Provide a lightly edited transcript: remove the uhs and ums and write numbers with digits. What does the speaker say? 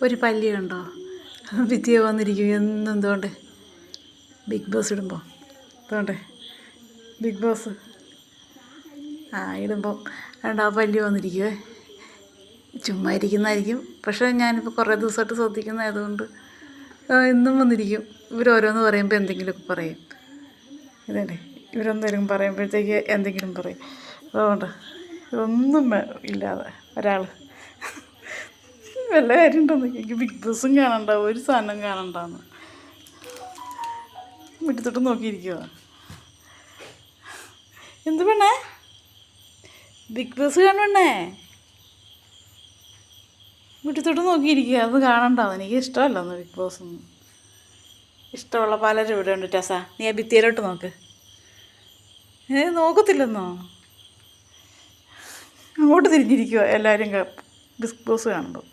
ഒരു പല്ലി കണ്ടോ ഭിത്തിയെ വന്നിരിക്കും എന്നെന്തുകൊണ്ട് ബിഗ് ബോസ് ഇടുമ്പോൾ അതുകൊണ്ട് ബിഗ് ബോസ് ഇടുമ്പം രണ്ട് ആ പല്ലി വന്നിരിക്കുവേ. ചുമ്മാ ഇരിക്കുന്നതായിരിക്കും, പക്ഷേ ഞാനിപ്പോൾ കുറേ ദിവസമായിട്ട് ശ്രദ്ധിക്കുന്നതായതുകൊണ്ട് എന്നും വന്നിരിക്കും. ഇവരോരോന്ന് പറയുമ്പോൾ എന്തെങ്കിലുമൊക്കെ പറയും. ഇതല്ലേ ഇവരെന്തെങ്കിലും പറയുമ്പോഴത്തേക്ക് എന്തെങ്കിലും പറയും. അതുകൊണ്ട് ഇതൊന്നും ഇല്ലാതെ ഒരാൾ വല്ല കാര്യം ഉണ്ടോ എനിക്ക് ബിഗ് ബോസും കാണണ്ട, ഒരു സാധനം കാണണ്ടെന്ന് മുറ്റത്തോട്ട് നോക്കിയിരിക്കുക. എന്ത് പെണ്ണേ ബിഗ് ബോസ് കാണണേ മുറ്റത്തോട്ട് നോക്കിയിരിക്കുക. അത് കാണണ്ടെന്ന് എനിക്ക് ഇഷ്ടമല്ലെന്ന് ബിഗ് ബോസൊന്നും. ഇഷ്ടമുള്ള പലരും ഇവിടെ ഉണ്ട്. ടെസ നീ ആ ഭിത്തിയിലോട്ട് നോക്ക്. നോക്കത്തില്ലെന്നോ? അങ്ങോട്ട് തിരിഞ്ഞിരിക്കുക എല്ലാവരും ബിഗ് ബോസ് കാണുമ്പോൾ.